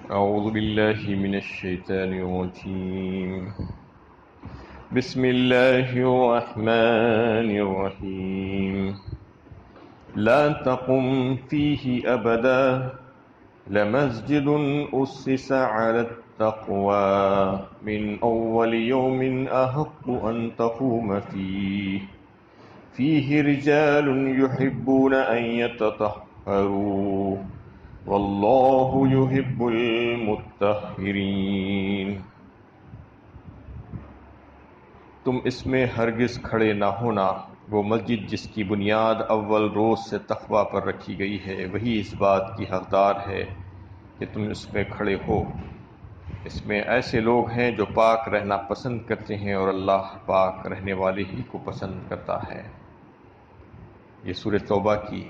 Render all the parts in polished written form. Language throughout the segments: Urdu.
أعوذ بالله من الشيطان الرجيم. بسم الله الرحمن الرحيم. لا تقم فيه أبدا لمسجد أسس على التقوى من أول يوم أحق أن تقوم فيه رجال يحبون أن يتطهروا واللہ یحب المطہرین. تم اس میں ہرگز کھڑے نہ ہونا، وہ مسجد جس کی بنیاد اول روز سے تقوی پر رکھی گئی ہے وہی اس بات کی حقدار ہے کہ تم اس میں کھڑے ہو. اس میں ایسے لوگ ہیں جو پاک رہنا پسند کرتے ہیں اور اللہ پاک رہنے والے ہی کو پسند کرتا ہے. یہ سورہ توبہ کی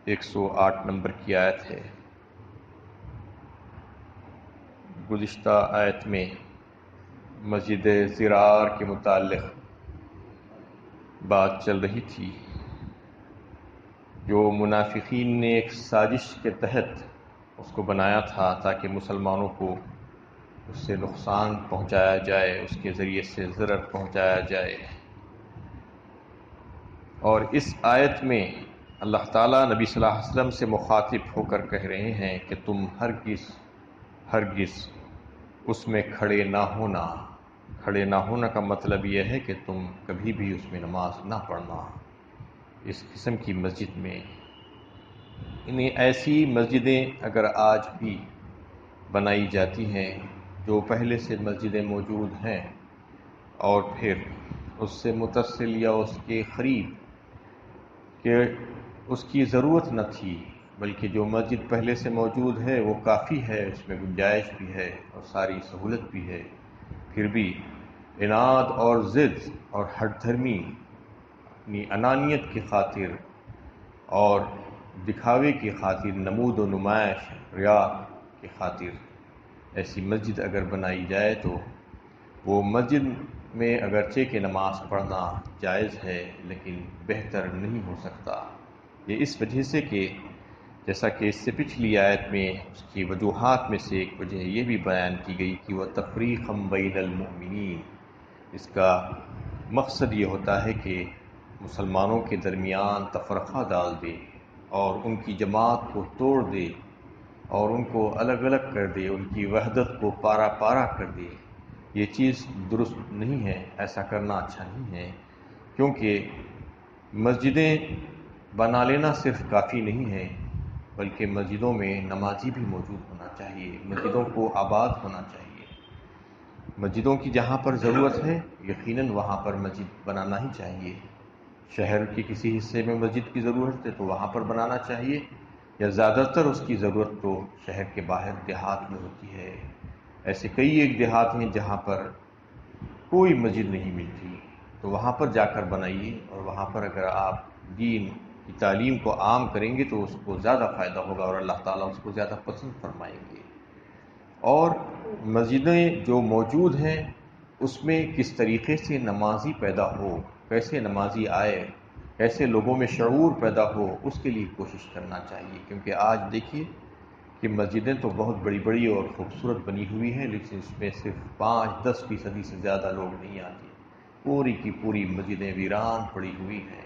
108 نمبر کی آیت ہے. گزشتہ آیت میں مسجد ضرار کے متعلق بات چل رہی تھی، جو منافقین نے ایک سازش کے تحت اس کو بنایا تھا تاکہ مسلمانوں کو اس سے نقصان پہنچایا جائے، اس کے ذریعے سے ضرر پہنچایا جائے. اور اس آیت میں اللہ تعالیٰ نبی صلی اللہ علیہ وسلم سے مخاطب ہو کر کہہ رہے ہیں کہ تم ہرگز اس میں کھڑے نہ ہونا. کھڑے نہ ہونا کا مطلب یہ ہے کہ تم کبھی بھی اس میں نماز نہ پڑھنا. اس قسم کی مسجد میں ایسی مسجدیں اگر آج بھی بنائی جاتی ہیں جو پہلے سے مسجدیں موجود ہیں اور پھر اس سے متصل یا اس کے قریب کہ اس کی ضرورت نہ تھی، بلکہ جو مسجد پہلے سے موجود ہے وہ کافی ہے، اس میں گنجائش بھی ہے اور ساری سہولت بھی ہے، پھر بھی عناد اور ضد اور ہٹ دھرمی اپنی انانیت کی خاطر اور دکھاوے کی خاطر، نمود و نمائش، ریا کی خاطر ایسی مسجد اگر بنائی جائے تو وہ مسجد میں اگرچہ کہ نماز پڑھنا جائز ہے لیکن بہتر نہیں ہو سکتا. یہ اس وجہ سے کہ جیسا کہ اس سے پچھلی آیت میں اس کی وجوہات میں سے ایک وجہ یہ بھی بیان کی گئی کہ وہ تفریقا بین المؤمنین، اس کا مقصد یہ ہوتا ہے کہ مسلمانوں کے درمیان تفرقہ ڈال دے اور ان کی جماعت کو توڑ دے اور ان کو الگ الگ کر دے، ان کی وحدت کو پارا پارا کر دے. یہ چیز درست نہیں ہے، ایسا کرنا اچھا نہیں ہے، کیونکہ مسجدیں بنا لینا صرف کافی نہیں ہے بلکہ مسجدوں میں نمازی بھی موجود ہونا چاہیے، مسجدوں کو آباد ہونا چاہیے. مسجدوں کی جہاں پر ضرورت ہے یقیناً وہاں پر مسجد بنانا ہی چاہیے. شہر کے کسی حصے میں مسجد کی ضرورت ہے تو وہاں پر بنانا چاہیے، یا زیادہ تر اس کی ضرورت تو شہر کے باہر دیہات میں ہوتی ہے. ایسے کئی ایک دیہات ہیں جہاں پر کوئی مسجد نہیں ملتی، تو وہاں پر جا کر بنائیے، اور وہاں پر اگر آپ دین کی تعلیم کو عام کریں گے تو اس کو زیادہ فائدہ ہوگا اور اللہ تعالیٰ اس کو زیادہ پسند فرمائیں گے. اور مسجدیں جو موجود ہیں اس میں کس طریقے سے نمازی پیدا ہو، کیسے نمازی آئے، کیسے لوگوں میں شعور پیدا ہو، اس کے لیے کوشش کرنا چاہیے. کیونکہ آج دیکھیے کہ مسجدیں تو بہت بڑی بڑی اور خوبصورت بنی ہوئی ہیں لیکن اس میں صرف 5-10% سے زیادہ لوگ نہیں آتے. پوری کی پوری مسجدیں ویران پڑی ہوئی ہیں.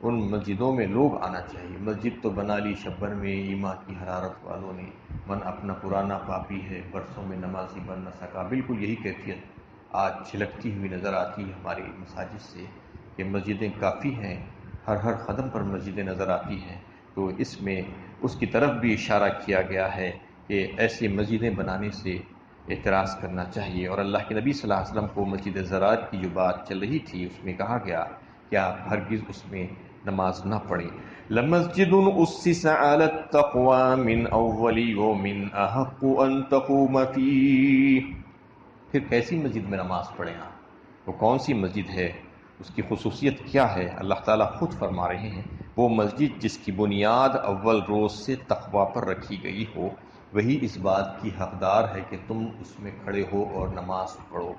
ان مسجدوں میں لوگ آنا چاہیے. مسجد تو بنا لی شبر میں ایمان کی حرارت والوں نے، من اپنا پرانا پاپی ہے برسوں میں نمازی بن نہ سکا. بالکل یہی کیفیت آج چھلکتی ہوئی نظر آتی ہے ہماری مساجد سے کہ مسجدیں کافی ہیں، ہر قدم پر مسجدیں نظر آتی ہیں. تو اس میں اس کی طرف بھی اشارہ کیا گیا ہے کہ ایسی مسجدیں بنانے سے اعتراض کرنا چاہیے. اور اللہ کے نبی صلی اللہ علیہ وسلم کو مسجد ضرار کی جو بات چل رہی تھی اس میں کہا گیا کہ آپ ہرگز اس میں نماز نہ پڑھیں. لَمَسْجِدٌ أُسِّسَ عَلَى التَّقْوَى مِنْ أَوَّلِ يَوْمٍ أَحَقُّ أَن تَقُومَ فِيهِ. پھر کیسی مسجد میں نماز پڑھیں آپ؟ وہ کون سی مسجد ہے؟ اس کی خصوصیت کیا ہے؟ اللہ تعالیٰ خود فرما رہے ہیں وہ مسجد جس کی بنیاد اول روز سے تقوی پر رکھی گئی ہو وہی اس بات کی حقدار ہے کہ تم اس میں کھڑے ہو اور نماز پڑھو.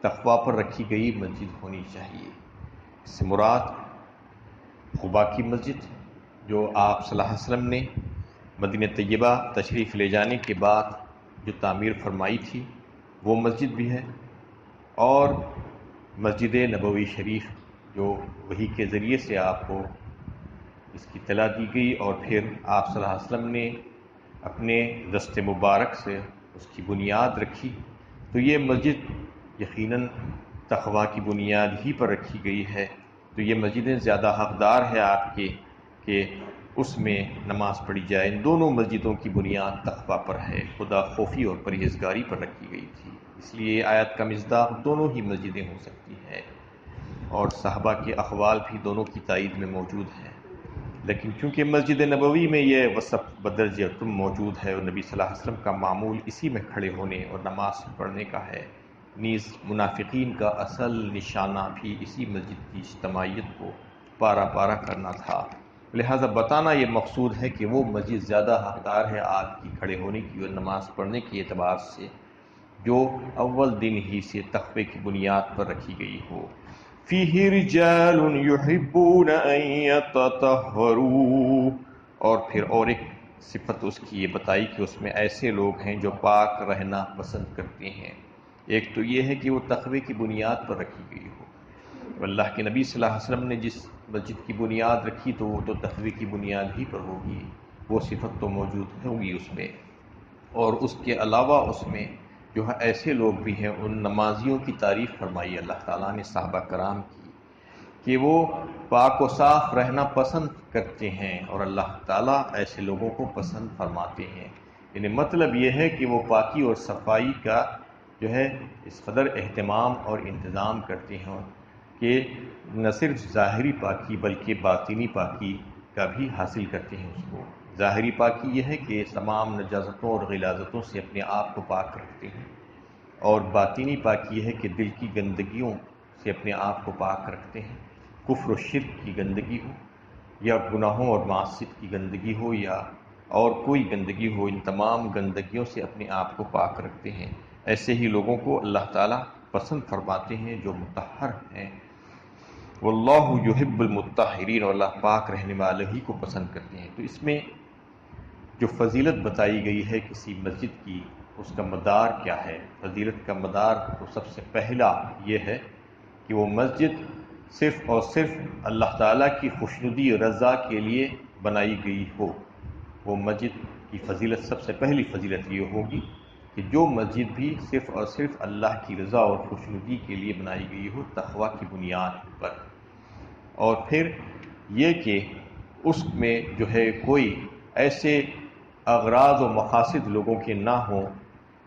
تقوی پر رکھی گئی مسجد ہونی چاہیے. اس سے مراد قباء کی مسجد جو آپ صلی اللہ علیہ وسلم نے مدینہ طیبہ تشریف لے جانے کے بعد جو تعمیر فرمائی تھی وہ مسجد بھی ہے، اور مسجد نبوی شریف جو وحی کے ذریعے سے آپ کو اس کی اطلاع دی گئی، اور پھر آپ صلی اللہ علیہ وسلم نے اپنے دست مبارک سے اس کی بنیاد رکھی، تو یہ مسجد یقیناً تقویٰ کی بنیاد ہی پر رکھی گئی ہے۔ تو یہ مسجدیں زیادہ حقدار ہے آپ کے کہ اس میں نماز پڑھی جائے۔ ان دونوں مسجدوں کی بنیاد تقویٰ پر ہے، خدا خوفی اور پرہیزگاری پر رکھی گئی تھی، اس لیے آیت کا مصداق دونوں ہی مسجدیں ہو سکتی ہیں، اور صحابہ کے اقوال بھی دونوں کی تائید میں موجود ہیں۔ لیکن چونکہ مسجد نبوی میں یہ وصف بدرجہ تم موجود ہے، اور نبی صلی اللہ علیہ وسلم کا معمول اسی میں کھڑے ہونے اور نماز پڑھنے کا ہے، نیز منافقین کا اصل نشانہ بھی اسی مسجد کی اجتماعیت کو پارا پارا کرنا تھا، لہذا بتانا یہ مقصود ہے کہ وہ مسجد زیادہ حقدار ہے آپ کی کھڑے ہونے کی اور نماز پڑھنے کے اعتبار سے، جو اول دن ہی سے تقوی کی بنیاد پر رکھی گئی ہو۔ فیہ رجال یحبون ان یتطہروا، اور پھر اور ایک صفت اس کی یہ بتائی کہ اس میں ایسے لوگ ہیں جو پاک رہنا پسند کرتے ہیں۔ ایک تو یہ ہے کہ وہ تقوی کی بنیاد پر رکھی گئی ہو، اللہ کے نبی صلی اللہ علیہ وسلم نے جس مسجد کی بنیاد رکھی تو وہ تو تقوی کی بنیاد ہی پر ہوگی، وہ صفت تو موجود ہوگی اس میں، اور اس کے علاوہ اس میں جو ہے ایسے لوگ بھی ہیں، ان نمازیوں کی تعریف فرمائی اللہ تعالیٰ نے صحابہ کرام کی کہ وہ پاک و صاف رہنا پسند کرتے ہیں، اور اللہ تعالیٰ ایسے لوگوں کو پسند فرماتے ہیں۔ یعنی مطلب یہ ہے کہ وہ پاکی اور صفائی کا جو ہے اس قدر اہتمام اور انتظام کرتے ہیں کہ نہ صرف ظاہری پاکی بلکہ باطنی پاکی کا بھی حاصل کرتے ہیں اس کو۔ ظاہری پاکی یہ ہے کہ تمام نجاستوں اور غلاظتوں سے اپنے آپ کو پاک رکھتے ہیں، اور باطنی پاکی یہ ہے کہ دل کی گندگیوں سے اپنے آپ کو پاک رکھتے ہیں، کفر و شرک کی گندگی ہو یا گناہوں اور معصیت کی گندگی ہو یا اور کوئی گندگی ہو، ان تمام گندگیوں سے اپنے آپ کو پاک رکھتے ہیں۔ ایسے ہی لوگوں کو اللہ تعالیٰ پسند فرماتے ہیں جو مطہر ہیں۔ واللہ یحب المطہرین، اور اللہ پاک رہنے والے ہی کو پسند کرتے ہیں۔ تو اس میں جو فضیلت بتائی گئی ہے کسی مسجد کی، اس کا مدار کیا ہے؟ فضیلت کا مدار تو سب سے پہلا یہ ہے کہ وہ مسجد صرف اور صرف اللہ تعالیٰ کی خوشنودی اور رضا کے لیے بنائی گئی ہو۔ وہ مسجد کی فضیلت، سب سے پہلی فضیلت یہ ہوگی کہ جو مسجد بھی صرف اور صرف اللہ کی رضا اور خوشنودی کے لیے بنائی گئی ہو، تقویٰ کی بنیاد پر، اور پھر یہ کہ اس میں جو ہے کوئی ایسے اغراض و مقاصد لوگوں کے نہ ہوں،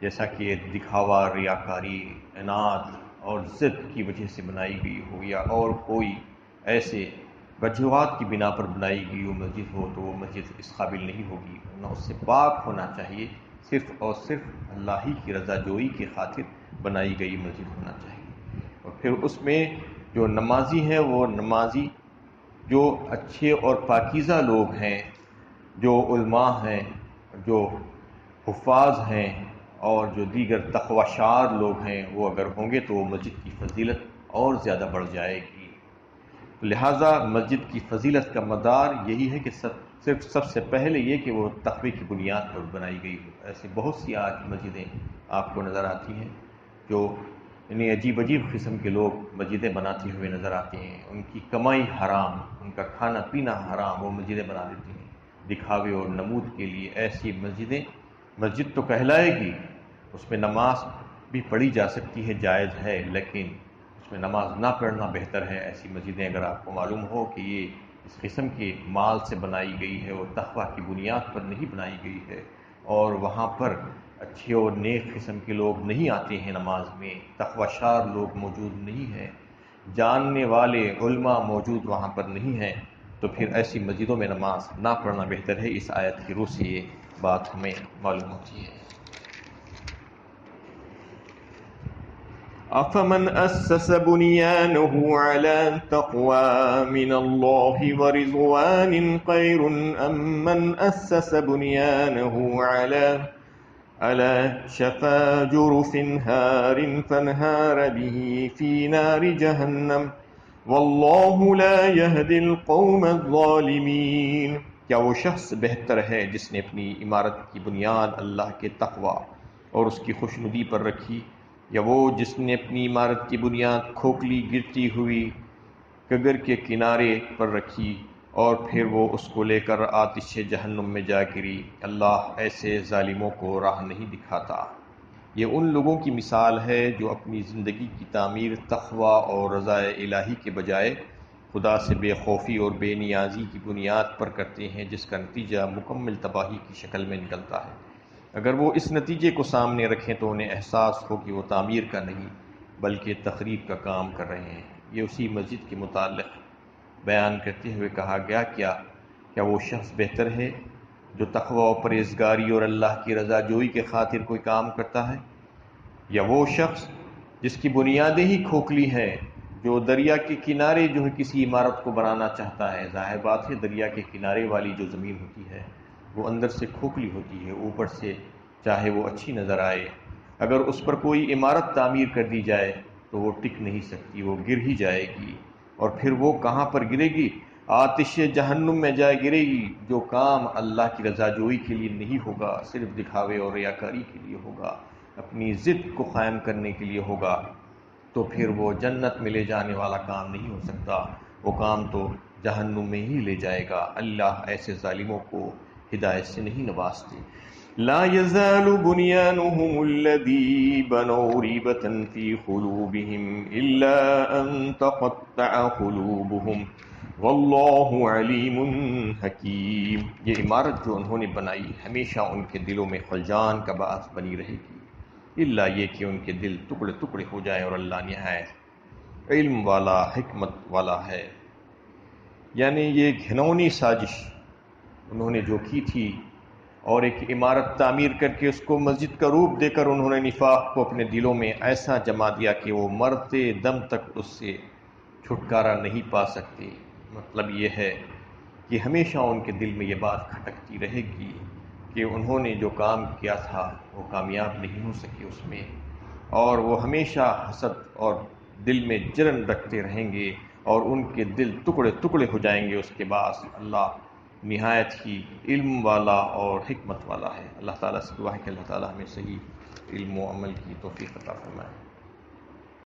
جیسا کہ دکھاوا، ریاکاری، اناد اور ضد کی وجہ سے بنائی گئی ہو، یا اور کوئی ایسے وجوہات کی بنا پر بنائی گئی ہو مسجد ہو، تو وہ مسجد اس قابل نہیں ہوگی، نہ اس سے پاک ہونا چاہیے، صرف اور صرف اللہ ہی کی رضا جوئی کی خاطر بنائی گئی مسجد ہونا چاہیے۔ اور پھر اس میں جو نمازی ہیں، وہ نمازی جو اچھے اور پاکیزہ لوگ ہیں، جو علماء ہیں، جو حفاظ ہیں، اور جو دیگر تقوی شار لوگ ہیں، وہ اگر ہوں گے تو وہ مسجد کی فضیلت اور زیادہ بڑھ جائے گی۔ لہٰذا مسجد کی فضیلت کا مدار یہی ہے کہ صرف سب سے پہلے یہ کہ وہ تقوی کی بنیاد پر بنائی گئی ہو۔ ایسی بہت سی آج مسجدیں آپ کو نظر آتی ہیں جو انہیں عجیب عجیب قسم کے لوگ مسجدیں بناتے ہوئے نظر آتے ہیں، ان کی کمائی حرام، ان کا کھانا پینا حرام، وہ مسجدیں بنا دیتے ہیں دکھاوے اور نمود کے لیے۔ ایسی مسجدیں، مسجد تو کہلائے گی، اس میں نماز بھی پڑھی جا سکتی ہے، جائز ہے، لیکن اس میں نماز نہ پڑھنا بہتر ہے۔ ایسی مسجدیں اگر آپ کو معلوم ہو کہ یہ اس قسم کے مال سے بنائی گئی ہے اور تقویٰ کی بنیاد پر نہیں بنائی گئی ہے، اور وہاں پر اچھے اور نیک قسم کے لوگ نہیں آتے ہیں نماز میں، تقوی شار لوگ موجود نہیں ہیں، جاننے والے علماء موجود وہاں پر نہیں ہیں، تو پھر ایسی مسجدوں میں نماز نہ پڑھنا بہتر ہے۔ اس آیت کی روح سے یہ بات ہمیں معلوم ہوتی ہے۔ أَفَمَنْ أَسَّسَ بُنْيَانَهُ عَلَى تَقْوَى مِنَ اللَّهِ وَرِضْوَانٍ خَيْرٌ أَمْ مَنْ أَسَّسَ بُنْيَانَهُ عَلَى شَفَا جُرُفٍ هَارٍ فَانْهَارَ بِهِ فِي نَارِ جَهَنَّمَ وَاللَّهُ لَا يَهْدِي الْقَوْمَ الظَّالِمِينَ۔ کیا وہ شخص بہتر ہے جس نے اپنی عمارت کی بنیاد اللہ کے تقوی اور اس کی خوشنودی پر رکھی، یا وہ جس نے اپنی عمارت کی بنیاد کھوکھلی گرتی ہوئی کگر کے کنارے پر رکھی اور پھر وہ اس کو لے کر آتش جہنم میں جا گری۔ اللہ ایسے ظالموں کو راہ نہیں دکھاتا۔ یہ ان لوگوں کی مثال ہے جو اپنی زندگی کی تعمیر تقوی اور رضا الہی کے بجائے خدا سے بے خوفی اور بے نیازی کی بنیاد پر کرتے ہیں، جس کا نتیجہ مکمل تباہی کی شکل میں نکلتا ہے۔ اگر وہ اس نتیجے کو سامنے رکھیں تو انہیں احساس ہو کہ وہ تعمیر کا نہیں بلکہ تخریب کا کام کر رہے ہیں۔ یہ اسی مسجد کے متعلق بیان کرتے ہوئے کہا گیا، کیا وہ شخص بہتر ہے جو تقوی و پرہیزگاری اور اللہ کی رضا جوئی کے خاطر کوئی کام کرتا ہے، یا وہ شخص جس کی بنیادیں ہی کھوکھلی ہیں، جو دریا کے کنارے جو ہے کسی عمارت کو بنانا چاہتا ہے۔ ظاہر بات ہے دریا کے کنارے والی جو زمین ہوتی ہے وہ اندر سے کھوکھلی ہوتی ہے، اوپر سے چاہے وہ اچھی نظر آئے، اگر اس پر کوئی عمارت تعمیر کر دی جائے تو وہ ٹک نہیں سکتی، وہ گر ہی جائے گی، اور پھر وہ کہاں پر گرے گی؟ آتش جہنم میں جائے گرے گی۔ جو کام اللہ کی رضا جوئی کے لیے نہیں ہوگا، صرف دکھاوے اور ریاکاری کے لیے ہوگا، اپنی ضد کو قائم کرنے کے لیے ہوگا، تو پھر وہ جنت میں لے جانے والا کام نہیں ہو سکتا، وہ کام تو جہنم میں ہی لے جائے گا۔ اللہ ایسے ظالموں کو ہدایت سے نہیں نوازتے۔ لا يزال بنيانهم الذي بنوا ريبة في قلوبهم إلا أن تقطع قلوبهم والله عليم حكيم۔ یہ عمارت جو انہوں نے بنائی ہمیشہ ان کے دلوں میں خلجان کا باعث بنی رہے گی، الا یہ کہ ان کے دل ٹکڑے ٹکڑے ہو جائیں، اور اللہ نہایت علم والا حکمت والا ہے۔ یعنی یہ گھنونی سازش انہوں نے جو کی تھی، اور ایک عمارت تعمیر کر کے اس کو مسجد کا روپ دے کر انہوں نے نفاق کو اپنے دلوں میں ایسا جما دیا کہ وہ مرتے دم تک اس سے چھٹکارا نہیں پا سکتے۔ مطلب یہ ہے کہ ہمیشہ ان کے دل میں یہ بات کھٹکتی رہے گی کہ انہوں نے جو کام کیا تھا وہ کامیاب نہیں ہو سکے اس میں، اور وہ ہمیشہ حسد اور دل میں جلن رکھتے رہیں گے، اور ان کے دل ٹکڑے ٹکڑے ہو جائیں گے۔ اس کے بعد اللہ نہایت ہی علم والا اور حکمت والا ہے۔ اللہ تعالیٰ سے دعا ہے کہ اللہ تعالیٰ ہمیں صحیح علم و عمل کی توفیق عطا فرمائے۔